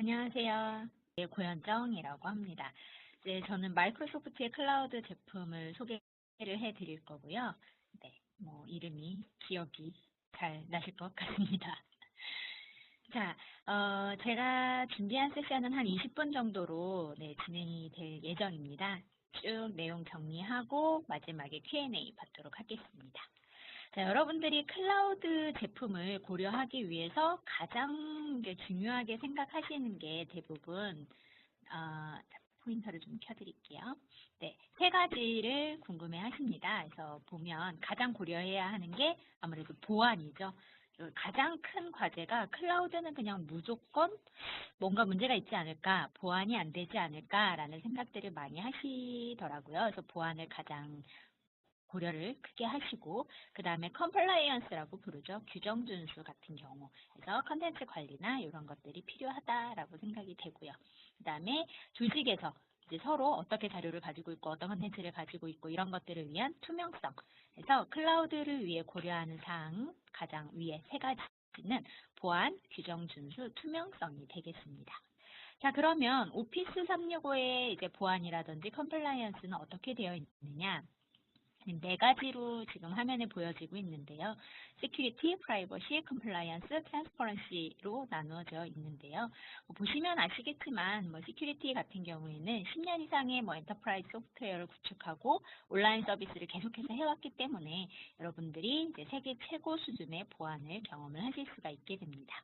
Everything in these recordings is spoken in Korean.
안녕하세요. 네, 고현정이라고 합니다. 이제 저는 마이크로소프트의 클라우드 제품을 소개를 해드릴 거고요. 네, 이름이 기억이 잘 나실 것 같습니다. 자, 제가 준비한 세션은 한 20분 정도로 진행이 될 예정입니다. 쭉 내용 정리하고 마지막에 Q&A 받도록 하겠습니다. 자, 여러분들이 클라우드 제품을 고려하기 위해서 가장 이제 중요하게 생각하시는 게 대부분 포인터를 좀 켜드릴게요. 네, 세 가지를 궁금해 하십니다. 그래서 보면 가장 고려해야 하는 게 아무래도 보안이죠. 가장 큰 과제가 클라우드는 그냥 무조건 뭔가 문제가 있지 않을까, 보안이 안 되지 않을까라는 생각들을 많이 하시더라고요. 그래서 보안을 가장 고려를 크게 하시고, 그 다음에 컴플라이언스라고 부르죠. 규정 준수 같은 경우. 그래서 컨텐츠 관리나 이런 것들이 필요하다라고 생각이 되고요. 그 다음에 조직에서 이제 서로 어떻게 자료를 가지고 있고 어떤 컨텐츠를 가지고 있고 이런 것들을 위한 투명성. 그래서 클라우드를 위해 고려하는 사항 가장 위에 세 가지는 보안, 규정 준수, 투명성이 되겠습니다. 자, 그러면 오피스 365의 이제 보안이라든지 컴플라이언스는 어떻게 되어 있느냐? 네 가지로 지금 화면에 보여지고 있는데요. Security, Privacy, Compliance, Transparency로 나누어져 있는데요. 보시면 아시겠지만 Security 같은 경우에는 10년 이상의 엔터프라이즈 소프트웨어를 구축하고 온라인 서비스를 계속해서 해왔기 때문에 여러분들이 이제 세계 최고 수준의 보안을 경험을 하실 수가 있게 됩니다.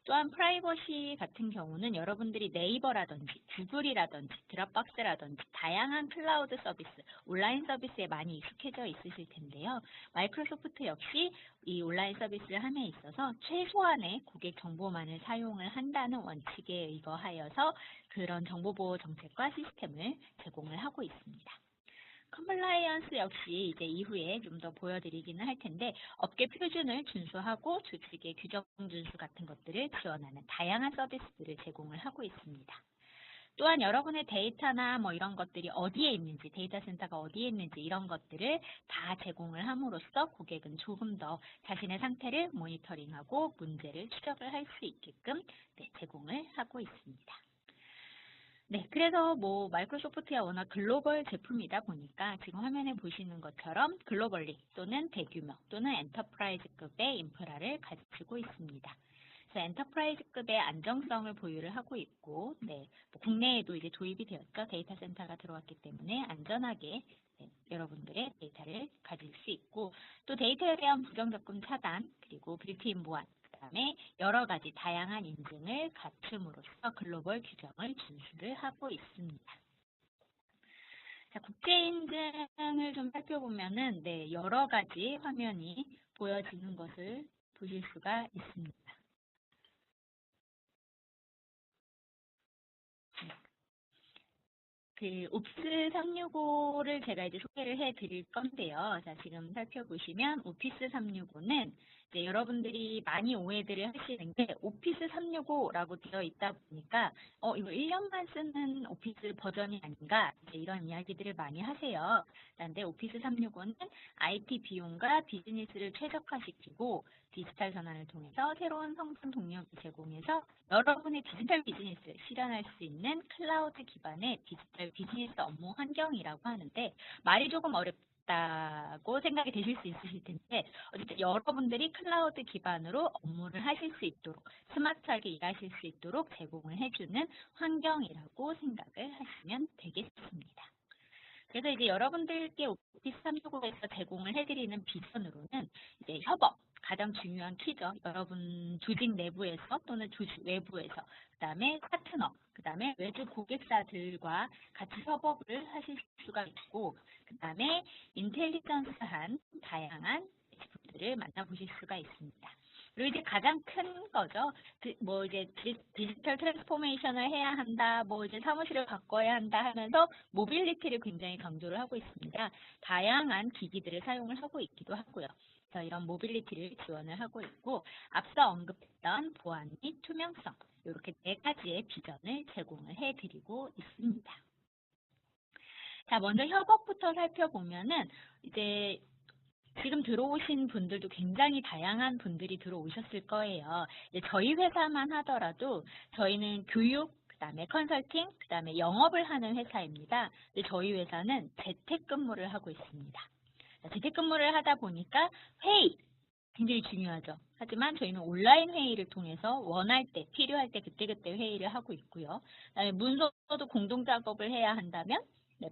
또한 프라이버시 같은 경우는 여러분들이 네이버라든지 구글이라든지 드롭박스라든지 다양한 클라우드 서비스, 온라인 서비스에 많이 익숙해져 있으실 텐데요. 마이크로소프트 역시 이 온라인 서비스를 함에 있어서 최소한의 고객 정보만을 사용을 한다는 원칙에 의거하여서 그런 정보보호 정책과 시스템을 제공을 하고 있습니다. 컴플라이언스 역시 이제 이후에 좀 더 보여드리기는 할 텐데 업계 표준을 준수하고 조직의 규정 준수 같은 것들을 지원하는 다양한 서비스들을 제공을 하고 있습니다. 또한 여러분의 데이터나 이런 것들이 어디에 있는지, 데이터 센터가 어디에 있는지 이런 것들을 다 제공을 함으로써 고객은 조금 더 자신의 상태를 모니터링하고 문제를 추적을 할 수 있게끔 제공을 하고 있습니다. 네, 그래서 마이크로소프트야 워낙 글로벌 제품이다 보니까 지금 화면에 보시는 것처럼 글로벌리 또는 대규모 또는 엔터프라이즈급의 인프라를 가지고 있습니다. 그래서 엔터프라이즈급의 안정성을 보유를 하고 있고, 국내에도 이제 도입이 되었죠. 데이터 센터가 들어왔기 때문에 안전하게 여러분들의 데이터를 가질 수 있고, 또 데이터에 대한 부정접근 차단, 그리고 빌트인 보안, 그다음에 여러 가지 다양한 인증을 갖춤으로써 글로벌 규정을 준수를 하고 있습니다. 자, 국제 인증을 좀 살펴보면은 여러 가지 화면이 보여지는 것을 보실 수가 있습니다. 그 오피스 365를 제가 이제 소개를 해드릴 건데요. 자, 지금 살펴보시면 오피스 365는 이제 여러분들이 많이 오해들을 하시는 게 오피스 365라고 되어 있다 보니까 이거 1년만 쓰는 오피스 버전이 아닌가 이제 이런 이야기들을 많이 하세요. 그런데 오피스 365는 IT 비용과 비즈니스를 최적화시키고 디지털 전환을 통해서 새로운 성장 동력을 제공해서 여러분의 디지털 비즈니스를 실현할 수 있는 클라우드 기반의 디지털 비즈니스 업무 환경이라고 하는데 말이 조금 어렵다고 생각이 되실 수 있으실 텐데 어쨌든 여러분들이 클라우드 기반으로 업무를 하실 수 있도록 스마트하게 일하실 수 있도록 제공을 해주는 환경이라고 생각을 하시면 되겠습니다. 그래서 이제 여러분들께 오피스 365에서 제공을 해드리는 비전으로는 이제 협업, 가장 중요한 키죠. 여러분 조직 내부에서 또는 조직 외부에서, 그 다음에 파트너, 그 다음에 외주 고객사들과 같이 협업을 하실 수가 있고, 그 다음에 인텔리전스한 다양한 제품들을 만나보실 수가 있습니다. 그리고 이제 가장 큰 거죠. 이제 디지털 트랜스포메이션을 해야 한다, 이제 사무실을 바꿔야 한다 하면서 모빌리티를 굉장히 강조를 하고 있습니다. 다양한 기기들을 사용을 하고 있기도 하고요. 그래서 이런 모빌리티를 지원을 하고 있고 앞서 언급했던 보안 및 투명성 이렇게 네 가지의 비전을 제공을 해드리고 있습니다. 자, 먼저 협업부터 살펴보면은 이제 지금 들어오신 분들도 굉장히 다양한 분들이 들어오셨을 거예요. 저희 회사만 하더라도 저희는 교육, 그다음에 컨설팅, 그다음에 영업을 하는 회사입니다. 저희 회사는 재택근무를 하고 있습니다. 재택근무를 하다 보니까 회의, 굉장히 중요하죠. 하지만 저희는 온라인 회의를 통해서 원할 때, 필요할 때 그때그때 회의를 하고 있고요. 그다음에 문서도 공동 작업을 해야 한다면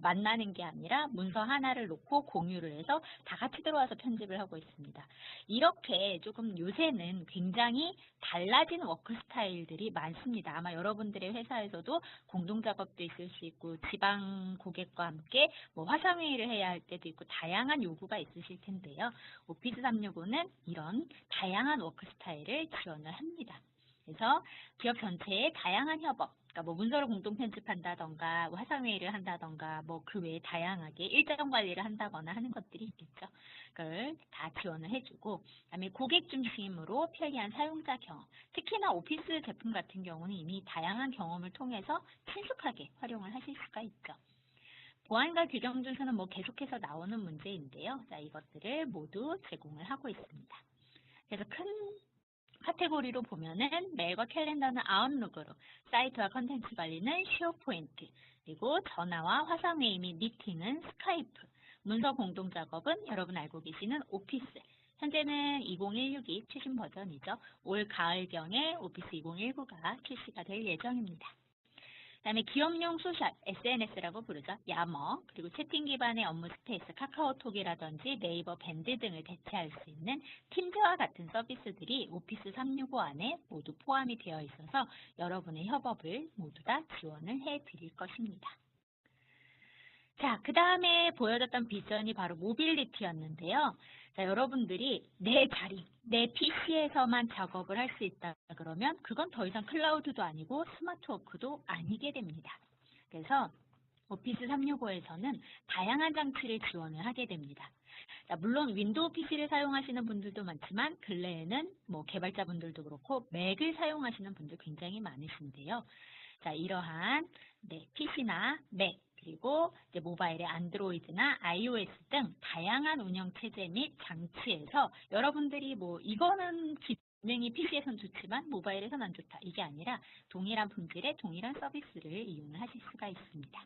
만나는 게 아니라 문서 하나를 놓고 공유를 해서 다 같이 들어와서 편집을 하고 있습니다. 이렇게 조금 요새는 굉장히 달라진 워크 스타일들이 많습니다. 아마 여러분들의 회사에서도 공동 작업도 있을 수 있고 지방 고객과 함께 뭐 화상회의를 해야 할 때도 있고 다양한 요구가 있으실 텐데요. 오피스 365는 이런 다양한 워크 스타일을 지원을 합니다. 그래서 기업 전체의 다양한 협업, 그러니까 뭐 문서를 공동 편집한다던가 화상회의를 한다던가 뭐 그 외에 다양하게 일정 관리를 한다거나 하는 것들이 있겠죠. 그걸 다 지원을 해주고, 그다음에 고객 중심으로 편리한 사용자 경험, 특히나 오피스 제품 같은 경우는 이미 다양한 경험을 통해서 친숙하게 활용을 하실 수가 있죠. 보안과 규정 준수는 뭐 계속해서 나오는 문제인데요. 자, 이것들을 모두 제공을 하고 있습니다. 그래서 큰 카테고리로 보면은 메일과 캘린더는 아웃룩으로, 사이트와 컨텐츠 관리는 쉐어포인트, 그리고 전화와 화상회의 및 미팅은 스카이프, 문서 공동 작업은 여러분 알고 계시는 오피스, 현재는 2016이 최신 버전이죠. 올 가을경에 오피스 2019가 출시가 될 예정입니다. 그다음에 기업용 소셜, SNS라고 부르죠. 야머, 그리고 채팅 기반의 업무 스페이스, 카카오톡이라든지 네이버 밴드 등을 대체할 수 있는 팀즈와 같은 서비스들이 오피스 365 안에 모두 포함이 되어 있어서 여러분의 협업을 모두 다 지원을 해드릴 것입니다. 자, 그 다음에 보여줬던 비전이 바로 모빌리티였는데요. 자, 여러분들이 내 자리, 내 PC에서만 작업을 할 수 있다 그러면 그건 더 이상 클라우드도 아니고 스마트워크도 아니게 됩니다. 그래서 오피스 365에서는 다양한 장치를 지원을 하게 됩니다. 자, 물론 윈도우 PC를 사용하시는 분들도 많지만 근래에는 뭐 개발자분들도 그렇고 맥을 사용하시는 분들 굉장히 많으신데요. 자, 이러한 PC나 맥, 그리고 이제 모바일의 안드로이드나 iOS 등 다양한 운영 체제 및 장치에서 여러분들이 뭐 이거는 기능이 PC에선 좋지만 모바일에선 안 좋다, 이게 아니라 동일한 품질의 동일한 서비스를 이용을 하실 수가 있습니다.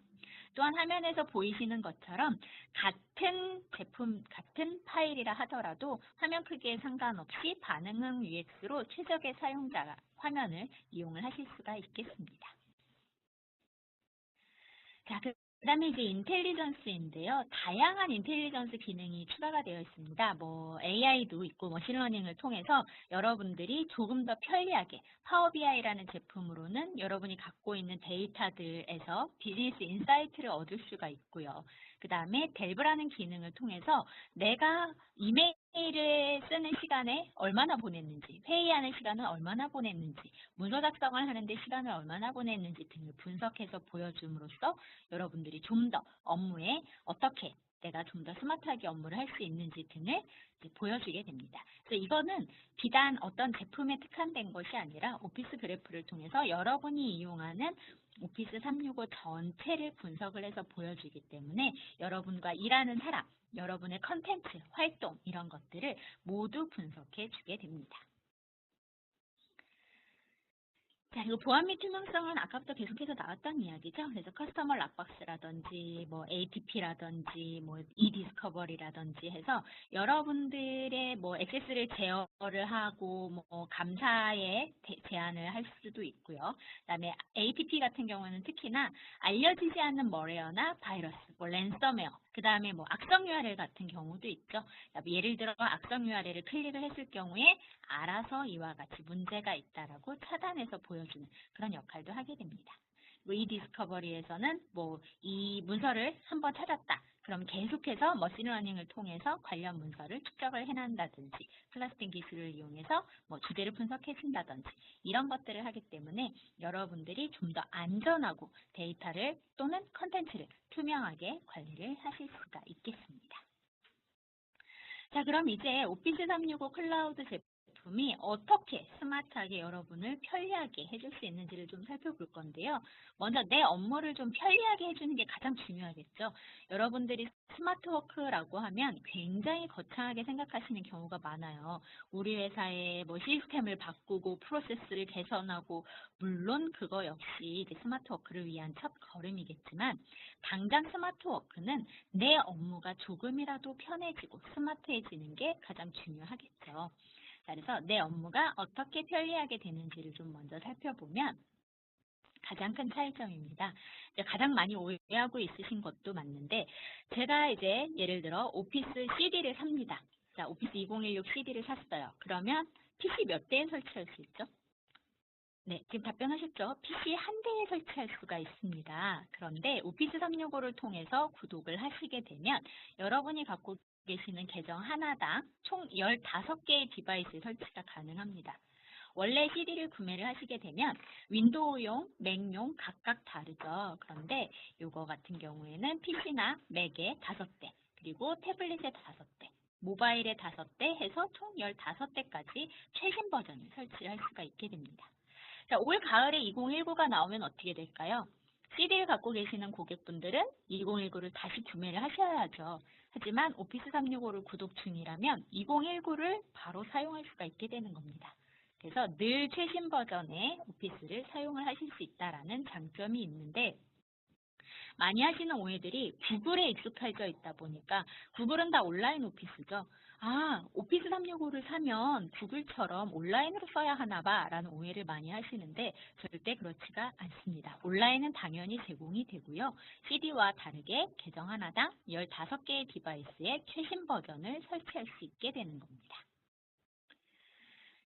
또한 화면에서 보이시는 것처럼 같은 제품, 같은 파일이라 하더라도 화면 크기에 상관없이 반응형 UX로 최적의 사용자 화면을 이용을 하실 수가 있겠습니다. 자, 그 다음에 이제 인텔리전스인데요. 다양한 인텔리전스 기능이 추가가 되어 있습니다. 뭐 AI도 있고 머신러닝을 통해서 여러분들이 조금 더 편리하게 파워 BI라는 제품으로는 여러분이 갖고 있는 데이터들에서 비즈니스 인사이트를 얻을 수가 있고요. 그 다음에 델브라는 기능을 통해서 내가 이메일을 쓰는 시간에 얼마나 보냈는지, 회의하는 시간은 얼마나 보냈는지, 문서 작성을 하는데 시간을 얼마나 보냈는지 등을 분석해서 보여줌으로써 여러분들이 좀 더 업무에 어떻게 내가 좀 더 스마트하게 업무를 할 수 있는지 등을 보여주게 됩니다. 그래서 이거는 비단 어떤 제품에 특화된 것이 아니라 오피스 그래프를 통해서 여러분이 이용하는 오피스 365 전체를 분석을 해서 보여주기 때문에 여러분과 일하는 사람, 여러분의 컨텐츠, 활동 이런 것들을 모두 분석해 주게 됩니다. 자, 그리고 보안 및 투명성은 아까부터 계속해서 나왔던 이야기죠. 그래서 커스터머 락박스라든지, 뭐 ATP라든지, 뭐 e디스커버리라든지 해서 여러분들의 뭐 액세스를 제어를 하고, 뭐 감사에 제한을 할 수도 있고요. 그다음에 ATP 같은 경우는 특히나 알려지지 않는 머레어나 바이러스, 뭐 랜섬웨어, 그다음에 뭐 악성 URL 같은 경우도 있죠. 예를 들어 악성 URL을 클릭을 했을 경우에 알아서 이와 같이 문제가 있다라고 차단해서 보여주는 그런 역할도 하게 됩니다. 이 디스커버리에서는 뭐 이 문서를 한번 찾았다. 그럼 계속해서 머신러닝을 통해서 관련 문서를 축적을 해낸다든지 클러스팅 기술을 이용해서 뭐 주제를 분석해 준다든지 이런 것들을 하기 때문에 여러분들이 좀 더 안전하고 데이터를 또는 컨텐츠를 투명하게 관리를 하실 수가 있겠습니다. 자, 그럼 이제 오피스 365 클라우드 제품이 어떻게 스마트하게 여러분을 편리하게 해줄 수 있는지를 좀 살펴볼 건데요. 먼저 내 업무를 좀 편리하게 해주는 게 가장 중요하겠죠. 여러분들이 스마트워크라고 하면 굉장히 거창하게 생각하시는 경우가 많아요. 우리 회사의 뭐 시스템을 바꾸고 프로세스를 개선하고, 물론 그거 역시 이제 스마트워크를 위한 첫 걸음이겠지만, 당장 스마트워크는 내 업무가 조금이라도 편해지고 스마트해지는 게 가장 중요하겠죠. 자, 그래서 내 업무가 어떻게 편리하게 되는지를 좀 먼저 살펴보면 가장 큰 차이점입니다. 이제 가장 많이 오해하고 있으신 것도 맞는데, 제가 이제 예를 들어 오피스 CD를 삽니다. 자, 오피스 2016 CD를 샀어요. 그러면 PC 몇 대에 설치할 수 있죠? 네, 지금 답변하셨죠? PC 한 대에 설치할 수가 있습니다. 그런데 오피스 365를 통해서 구독을 하시게 되면 여러분이 갖고 계시는 계정 하나당 총 15개의 디바이스 설치가 가능합니다. 원래 CD를 구매를 하시게 되면 윈도우용, 맥용 각각 다르죠. 그런데 이거 같은 경우에는 PC나 맥에 5대, 그리고 태블릿에 5대, 모바일에 5대 해서 총 15대까지 최신 버전을 설치할 수가 있게 됩니다. 자, 올 가을에 2019가 나오면 어떻게 될까요? CD를 갖고 계시는 고객분들은 2019를 다시 구매를 하셔야죠. 하지만 오피스 365를 구독 중이라면 2019를 바로 사용할 수가 있게 되는 겁니다. 그래서 늘 최신 버전의 오피스를 사용을 하실 수 있다는 장점이 있는데, 많이 하시는 오해들이 구글에 익숙해져 있다 보니까 구글은 다 온라인 오피스죠. 아, 오피스 365를 사면 구글처럼 온라인으로 써야 하나 봐 라는 오해를 많이 하시는데 절대 그렇지가 않습니다. 온라인은 당연히 제공이 되고요. CD와 다르게 계정 하나당 15개의 디바이스에 최신 버전을 설치할 수 있게 되는 겁니다.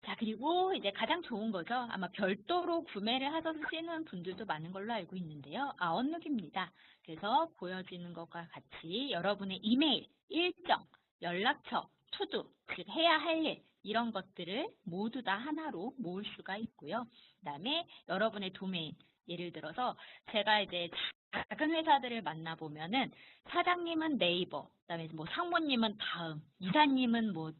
자, 그리고 이제 가장 좋은 거죠. 아마 별도로 구매를 하셔서 쓰는 분들도 많은 걸로 알고 있는데요. 아웃룩입니다. 그래서 보여지는 것과 같이 여러분의 이메일, 일정, 연락처, 투두, 즉 해야 할 일, 이런 것들을 모두 다 하나로 모을 수가 있고요. 그다음에 여러분의 도메인, 예를 들어서 제가 이제 작은 회사들을 만나보면은 사장님은 네이버, 그다음에 뭐 상무님은 다음, 이사님은 뭐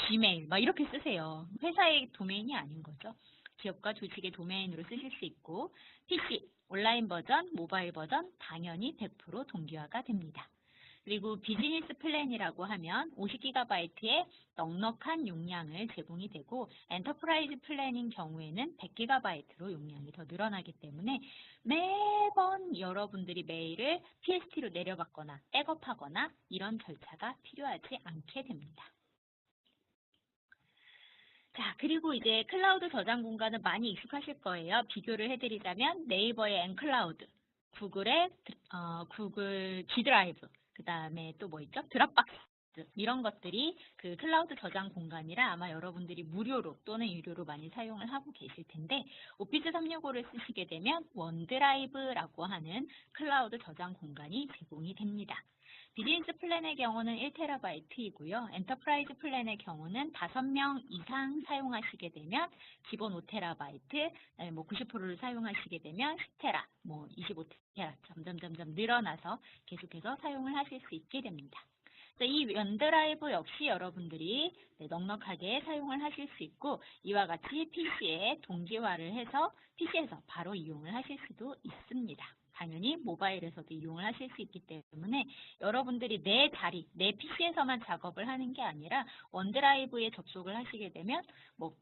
지메일 막 이렇게 쓰세요. 회사의 도메인이 아닌 거죠. 기업과 조직의 도메인으로 쓰실 수 있고, PC, 온라인 버전, 모바일 버전 당연히 100% 동기화가 됩니다. 그리고 비즈니스 플랜이라고 하면 50GB의 넉넉한 용량을 제공이 되고, 엔터프라이즈 플랜인 경우에는 100GB로 용량이 더 늘어나기 때문에 매번 여러분들이 메일을 PST로 내려받거나 백업하거나 이런 절차가 필요하지 않게 됩니다. 자, 그리고 이제 클라우드 저장 공간은 많이 익숙하실 거예요. 비교를 해드리자면 네이버의 엔클라우드, 구글의 구글 G 드라이브, 그 다음에 또 뭐 있죠? 드랍박스, 이런 것들이 그 클라우드 저장 공간이라 아마 여러분들이 무료로 또는 유료로 많이 사용을 하고 계실 텐데, 오피스 365를 쓰시게 되면 원드라이브라고 하는 클라우드 저장 공간이 제공이 됩니다. 비즈니스 플랜의 경우는 1TB이고요. 엔터프라이즈 플랜의 경우는 5명 이상 사용하시게 되면 기본 5TB, 뭐 90%를 사용하시게 되면 10TB, 뭐 25TB 점점 늘어나서 계속해서 사용을 하실 수 있게 됩니다. 이 원드라이브 역시 여러분들이 넉넉하게 사용을 하실 수 있고, 이와 같이 PC에 동기화를 해서 PC에서 바로 이용을 하실 수도 있습니다. 당연히 모바일에서도 이용을 하실 수 있기 때문에 여러분들이 내 자리, 내 PC에서만 작업을 하는 게 아니라 원드라이브에 접속을 하시게 되면 뭐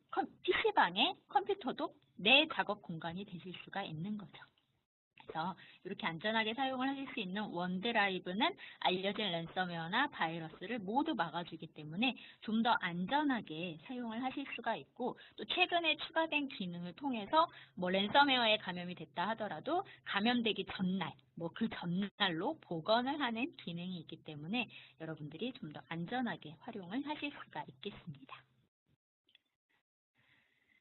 PC방에 컴퓨터도 내 작업 공간이 되실 수가 있는 거죠. 그래서 이렇게 안전하게 사용을 하실 수 있는 원드라이브는 알려진 랜섬웨어나 바이러스를 모두 막아주기 때문에 좀 더 안전하게 사용을 하실 수가 있고, 또 최근에 추가된 기능을 통해서 뭐 랜섬웨어에 감염이 됐다 하더라도 감염되기 전날, 뭐 그 전날로 복원을 하는 기능이 있기 때문에 여러분들이 좀 더 안전하게 활용을 하실 수가 있겠습니다.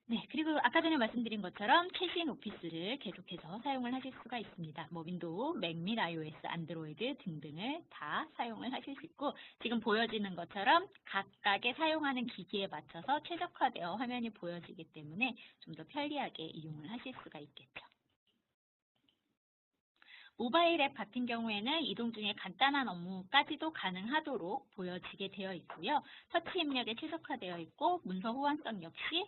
네, 그리고 아까 전에 말씀드린 것처럼 최신 오피스를 계속해서 사용을 하실 수가 있습니다. 뭐 윈도우, 맥 및 iOS, 안드로이드 등등을 다 사용을 하실 수 있고, 지금 보여지는 것처럼 각각의 사용하는 기기에 맞춰서 최적화되어 화면이 보여지기 때문에 좀 더 편리하게 이용을 하실 수가 있겠죠. 모바일 앱 같은 경우에는 이동 중에 간단한 업무까지도 가능하도록 보여지게 되어 있고요. 터치 입력에 최적화되어 있고 문서 호환성 역시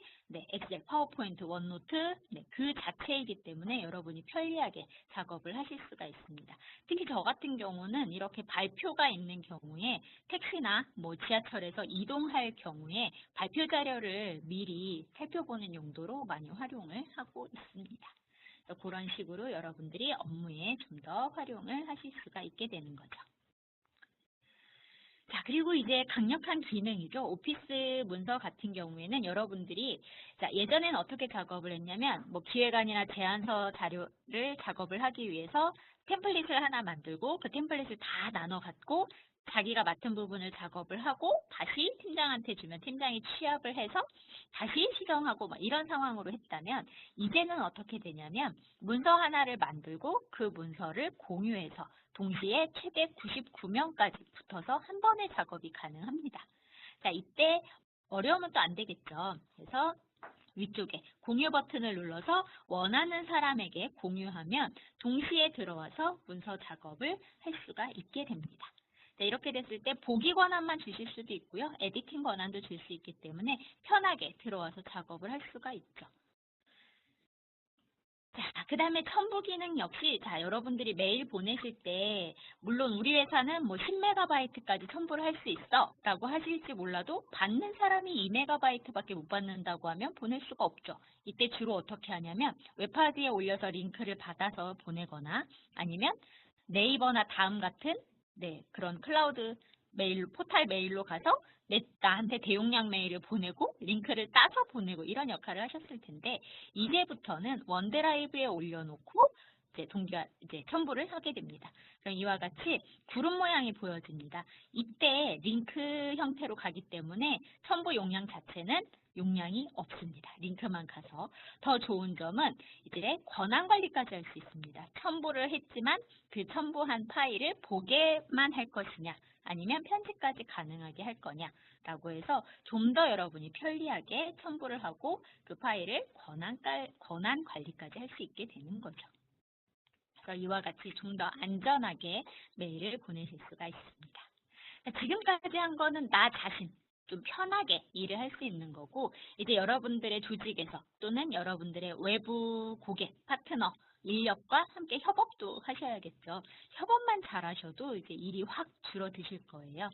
엑셀, 파워포인트, 원노트 그 자체이기 때문에 여러분이 편리하게 작업을 하실 수가 있습니다. 특히 저 같은 경우는 이렇게 발표가 있는 경우에 택시나 지하철에서 이동할 경우에 발표 자료를 미리 살펴보는 용도로 많이 활용을 하고 있습니다. 그런 식으로 여러분들이 업무에 좀 더 활용을 하실 수가 있게 되는 거죠. 자, 그리고 이제 강력한 기능이죠. 오피스 문서 같은 경우에는 여러분들이 예전에는 어떻게 작업을 했냐면 기획안이나 제안서 자료를 작업을 하기 위해서 템플릿을 하나 만들고 그 템플릿을 다 나눠 갖고 자기가 맡은 부분을 작업을 하고 다시 팀장한테 주면 팀장이 취합을 해서 다시 시정하고 이런 상황으로 했다면 이제는 어떻게 되냐면 문서 하나를 만들고 그 문서를 공유해서 동시에 최대 99명까지 붙어서 한 번의 작업이 가능합니다. 자, 이때 어려우면 또 안 되겠죠. 그래서 위쪽에 공유 버튼을 눌러서 원하는 사람에게 공유하면 동시에 들어와서 문서 작업을 할 수가 있게 됩니다. 자, 이렇게 됐을 때 보기 권한만 주실 수도 있고요. 에디팅 권한도 줄 수 있기 때문에 편하게 들어와서 작업을 할 수가 있죠. 자, 그 다음에 첨부 기능 역시 여러분들이 메일 보내실 때 물론 우리 회사는 10MB까지 첨부를 할 수 있어 라고 하실지 몰라도 받는 사람이 2MB밖에 못 받는다고 하면 보낼 수가 없죠. 이때 주로 어떻게 하냐면 웹하드에 올려서 링크를 받아서 보내거나 아니면 네이버나 다음 같은 그런 클라우드 메일, 포탈 메일로 가서 나한테 대용량 메일을 보내고 링크를 따서 보내고 이런 역할을 하셨을 텐데 이제부터는 원드라이브에 올려놓고 이제 첨부를 하게 됩니다. 그럼 이와 같이 구름 모양이 보여집니다. 이때 링크 형태로 가기 때문에 첨부 용량 자체는 용량이 없습니다. 링크만 가서 더 좋은 점은 이제 권한 관리까지 할 수 있습니다. 첨부를 했지만 그 첨부한 파일을 보게만 할 것이냐 아니면 편집까지 가능하게 할 거냐라고 해서 좀 더 여러분이 편리하게 첨부를 하고 그 파일을 권한 관리까지 할 수 있게 되는 거죠. 그래서 이와 같이 좀 더 안전하게 메일을 보내실 수가 있습니다. 지금까지 한 거는 나 자신 좀 편하게 일을 할 수 있는 거고 이제 여러분들의 조직에서 또는 여러분들의 외부 고객, 파트너, 인력과 함께 협업도 하셔야겠죠. 협업만 잘하셔도 이제 일이 확 줄어드실 거예요.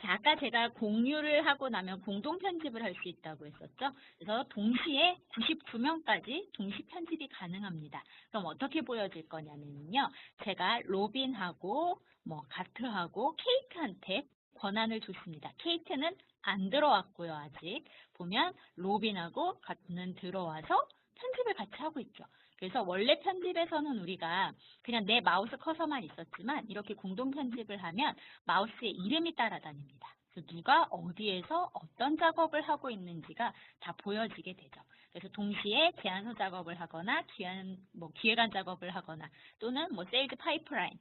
자, 아까 제가 공유를 하고 나면 공동 편집을 할 수 있다고 했었죠. 그래서 동시에 99명까지 동시 편집이 가능합니다. 그럼 어떻게 보여질 거냐면요. 제가 로빈하고 가트하고 케이트한테 권한을 줬습니다. 케이트는 안 들어왔고요, 아직. 보면 로빈하고 가트는 들어와서 편집을 같이 하고 있죠. 그래서 원래 편집에서는 우리가 그냥 내 마우스 커서만 있었지만 이렇게 공동 편집을 하면 마우스의 이름이 따라다닙니다. 그래서 누가 어디에서 어떤 작업을 하고 있는지가 다 보여지게 되죠. 그래서 동시에 제안서 작업을 하거나 기획안 작업을 하거나 또는 세일즈 파이프라인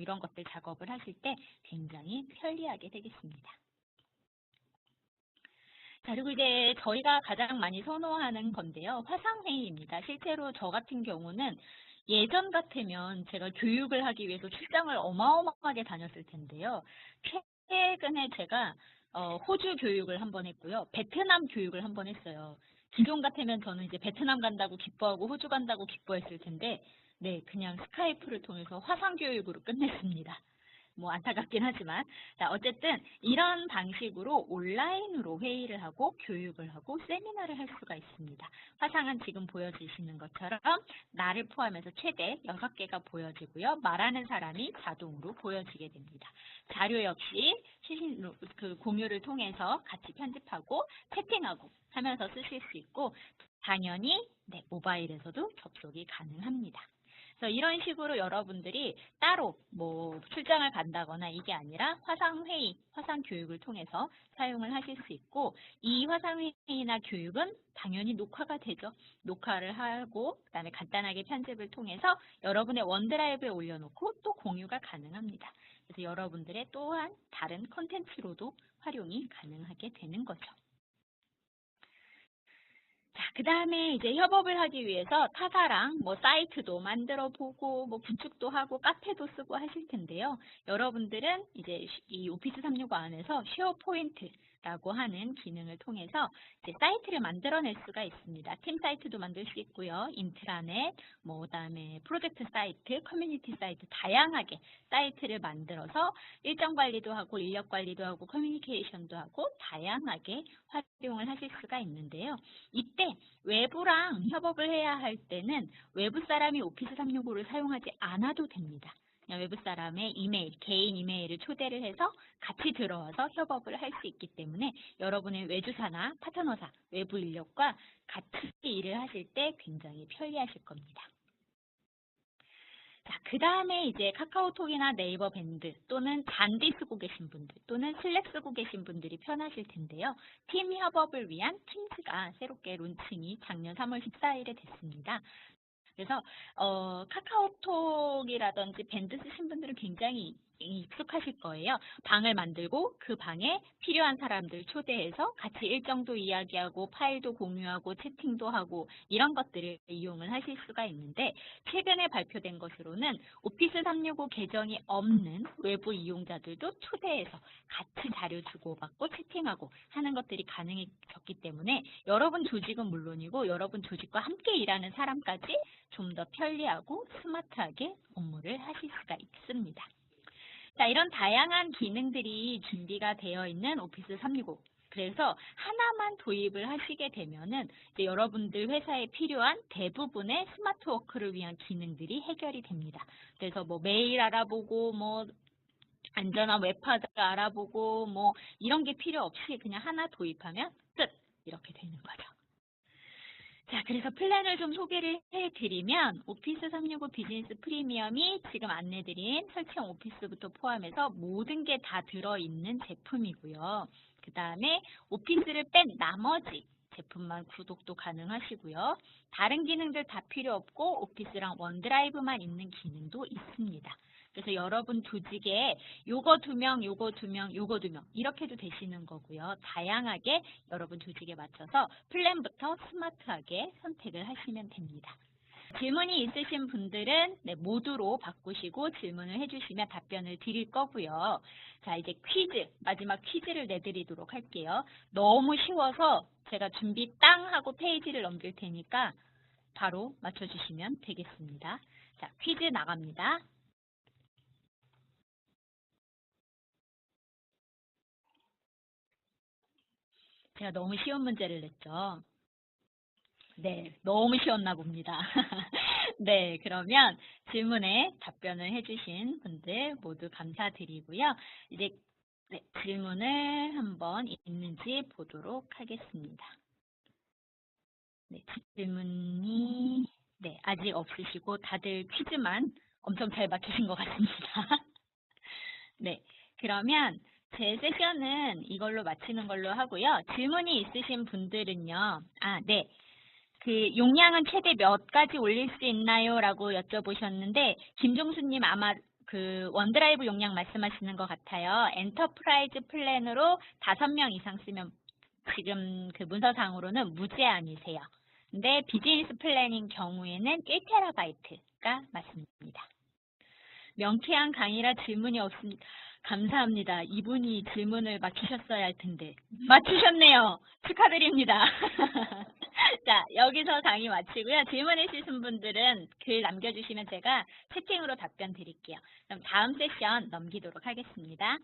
이런 것들 작업을 하실 때 굉장히 편리하게 되겠습니다. 자, 그리고 이제 저희가 가장 많이 선호하는 건데요. 화상회의입니다. 실제로 저 같은 경우는 예전 같으면 제가 교육을 하기 위해서 출장을 어마어마하게 다녔을 텐데요. 최근에 제가 호주 교육을 한 번 했고요. 베트남 교육을 한 번 했어요. 기존 같으면 저는 이제 베트남 간다고 기뻐하고 호주 간다고 기뻐했을 텐데 그냥 스카이프를 통해서 화상 교육으로 끝냈습니다. 안타깝긴 하지만 자, 어쨌든 이런 방식으로 온라인으로 회의를 하고 교육을 하고 세미나를 할 수가 있습니다. 화상은 지금 보여주시는 것처럼 나를 포함해서 최대 6개가 보여지고요. 말하는 사람이 자동으로 보여지게 됩니다. 자료 역시 공유를 통해서 같이 편집하고 채팅하고 하면서 쓰실 수 있고 당연히 모바일에서도 접속이 가능합니다. 그래서 이런 식으로 여러분들이 따로 출장을 간다거나 이게 아니라 화상회의, 화상교육을 통해서 사용을 하실 수 있고 이 화상회의나 교육은 당연히 녹화가 되죠. 녹화를 하고 그다음에 간단하게 편집을 통해서 여러분의 원드라이브에 올려놓고 또 공유가 가능합니다. 그래서 여러분들의 또한 다른 콘텐츠로도 활용이 가능하게 되는 거죠. 자, 그 다음에 이제 협업을 하기 위해서 타사랑 뭐 사이트도 만들어 보고 뭐 구축도 하고 카페도 쓰고 하실 텐데요. 여러분들은 이제 이 오피스 365 안에서 쉐어포인트라고 하는 기능을 통해서 이제 사이트를 만들어낼 수가 있습니다. 팀 사이트도 만들 수 있고요. 인트라넷, 뭐 그다음에 프로젝트 사이트, 커뮤니티 사이트 다양하게 사이트를 만들어서 일정 관리도 하고 인력 관리도 하고 커뮤니케이션도 하고 다양하게 활용을 하실 수가 있는데요. 이때 외부랑 협업을 해야 할 때는 외부 사람이 오피스 365를 사용하지 않아도 됩니다. 그냥 외부 사람의 이메일, 개인 이메일을 초대를 해서 같이 들어와서 협업을 할 수 있기 때문에 여러분의 외주사나 파트너사, 외부 인력과 같이 일을 하실 때 굉장히 편리하실 겁니다. 자, 그 다음에 이제 카카오톡이나 네이버 밴드 또는 잔디 쓰고 계신 분들 또는 슬랙 쓰고 계신 분들이 편하실 텐데요. 팀 협업을 위한 팀즈가 새롭게 론칭이 작년 3월 14일에 됐습니다. 그래서 카카오톡이라든지 밴드 쓰신 분들은 굉장히 익숙하실 거예요. 방을 만들고 그 방에 필요한 사람들 초대해서 같이 일정도 이야기하고 파일도 공유하고 채팅도 하고 이런 것들을 이용을 하실 수가 있는데 최근에 발표된 것으로는 오피스 365 계정이 없는 외부 이용자들도 초대해서 같이 자료 주고받고 채팅하고 하는 것들이 가능해졌기 때문에 여러분 조직은 물론이고 여러분 조직과 함께 일하는 사람까지 좀 더 편리하고 스마트하게 업무를 하실 수가 있습니다. 자, 이런 다양한 기능들이 준비가 되어 있는 오피스 365. 그래서 하나만 도입을 하시게 되면은 이제 여러분들 회사에 필요한 대부분의 스마트 워크를 위한 기능들이 해결이 됩니다. 그래서 뭐 메일 알아보고 뭐 안전한 웹하드 알아보고 뭐 이런 게 필요 없이 그냥 하나 도입하면 끝! 이렇게 되는 거죠. 자, 그래서 플랜을 좀 소개를 해드리면 오피스 365 비즈니스 프리미엄이 지금 안내드린 설치형 오피스부터 포함해서 모든 게 다 들어있는 제품이고요. 그 다음에 오피스를 뺀 나머지 제품만 구독도 가능하시고요. 다른 기능들 다 필요 없고 오피스랑 원드라이브만 있는 기능도 있습니다. 그래서 여러분 조직에 요거 2명, 요거 2명, 요거 2명 이렇게도 되시는 거고요. 다양하게 여러분 조직에 맞춰서 플랜부터 스마트하게 선택을 하시면 됩니다. 질문이 있으신 분들은 모두로 바꾸시고 질문을 해주시면 답변을 드릴 거고요. 자, 이제 퀴즈, 마지막 퀴즈를 내드리도록 할게요. 너무 쉬워서 제가 준비 땅 하고 페이지를 넘길 테니까 바로 맞춰주시면 되겠습니다. 자, 퀴즈 나갑니다. 제가 너무 쉬운 문제를 냈죠. 네, 너무 쉬웠나 봅니다. 네, 그러면 질문에 답변을 해주신 분들 모두 감사드리고요. 이제 질문을 한번 있는지 보도록 하겠습니다. 네, 질문이 아직 없으시고 다들 퀴즈만 엄청 잘 맞추신 것 같습니다. 네, 그러면 제 세션은 이걸로 마치는 걸로 하고요. 질문이 있으신 분들은요. 그 용량은 최대 몇 가지 올릴 수 있나요? 라고 여쭤보셨는데 김종수님 아마 그 원드라이브 용량 말씀하시는 것 같아요. 엔터프라이즈 플랜으로 5명 이상 쓰면 지금 그 문서상으로는 무제한이세요. 근데 비즈니스 플랜인 경우에는 1TB가 맞습니다. 명쾌한 강의라 질문이 없습니다. 감사합니다. 이분이 질문을 맞추셨어야 할 텐데. 맞추셨네요. 축하드립니다. 자, 여기서 강의 마치고요. 질문 있으신 분들은 글 남겨주시면 제가 채팅으로 답변 드릴게요. 그럼 다음 세션 넘기도록 하겠습니다.